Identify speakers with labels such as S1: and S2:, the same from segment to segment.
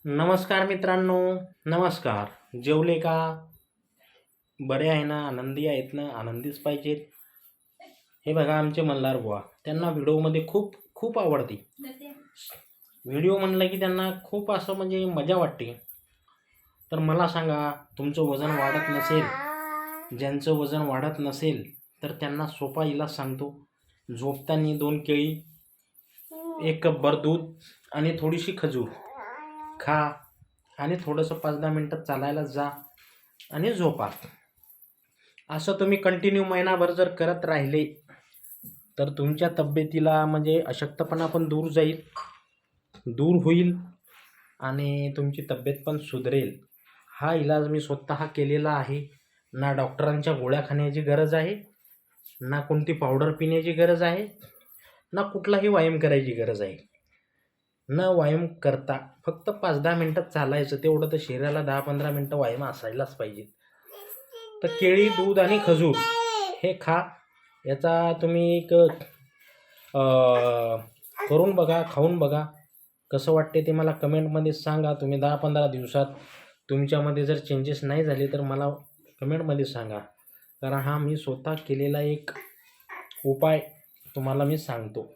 S1: नमस्कार मित्रांनो. नमस्कार. जेवले का? बरे आहे ना? आनंदी आहेत ना? आनंदीच पाहिजेत. हे बघा आमचे मल्हार बुवा, त्यांना व्हिडिओमध्ये खूप खूप आवडते. व्हिडिओ म्हणलं की त्यांना खूप असं म्हणजे मजा वाटते. तर मला सांगा, तुमचं वजन वाढत नसेल, ज्यांचं वजन वाढत नसेल तर त्यांना सोपा इलाज सांगतो. झोपताना 2 केळी, 1 कपभर दूध आणि थोडीशी खजूर खा आणि थोडंसं 5-10 मिनटं चालायला जा आणि झोपा. असं तुम्ही कंटिन्यू महिनाभर जर करत राहिले तर तुमच्या तब्येतीला म्हणजे अशक्तपणा पण दूर होईल आणि तुमची तब्येत पण सुधरेल. हा इलाज मी स्वतः केलेला आहे. ना डॉक्टरांच्या गोळ्या खाण्याची गरज आहे, ना कोणती पावडर पिण्याची गरज आहे, ना कुठलाही व्यायाम करायची गरज आहे. न व्यायाम करता फक्त 5-10 मिनटं चालायचं, तेवढं तर शरीराला 10-15 मिनटं व्यायाम असायलाच पाहिजे. तर केळी, दूध आणि खजूर हे खा. याचा तुम्ही एक करून बघा, खाऊन बघा. कसं वाटते ते मला कमेंटमध्ये सांगा. तुम्ही 10-15 दिवसात तुमच्यामध्ये जर चेंजेस नाही झाले तर मला कमेंटमध्ये सांगा. कारण हा मी स्वतः केलेला एक उपाय तुम्हाला मी सांगतो.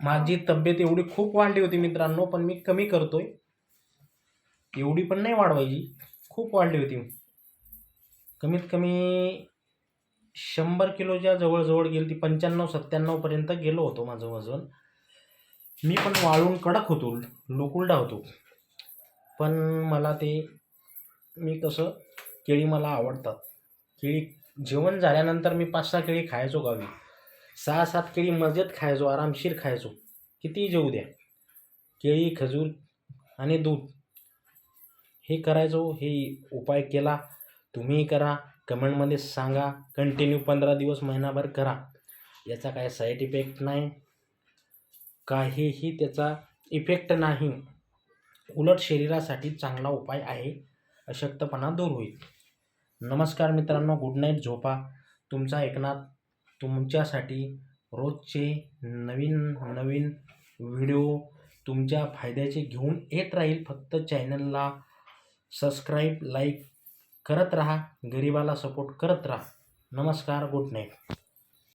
S1: माझी तब्येत एवढी खूप वाढली होती मित्रांनो, पण मी कमी करतोय. एवढी पण नाही वाढवायची, खूप वाढली होती. कमीत कमी 100 किलोच्या जवळ गेली ती. 95-97 पर्यंत गेलो होतो माझं वजन. मी पण वाळून कडक होतो, लोकुलडा होतो. पण मला ते मी कसं केळी मला आवडतात. केळी जेवण झाल्यानंतर मी 5-6 केळी खायचो गावी. 6-7 केळी मजेत खायचो, आरामशीर खायचो. कितीही जेवू द्या. केळी, खजूर आणि दूध हे करायचो. हे उपाय केला, तुम्हीही करा. कमेंटमध्ये सांगा. कंटिन्यू 15 दिवस, महिनाभर करा. याचा काय साईड इफेक्ट नाही, काहीही त्याचा इफेक्ट नाही. उलट शरीरासाठी चांगला उपाय आहे. अशक्तपणा दूर होईल. नमस्कार मित्रांनो. Good night. झोपा. तुमचा एकनाथ तुमच्यासाठी रोजचे नवीन व्हिडिओ तुमच्या फायद्याचे घेऊन येत राहील. फक्त चॅनलला सबस्क्राईब, लाईक करत राहा. गरिबाला सपोर्ट करत राहा. नमस्कार. Good night.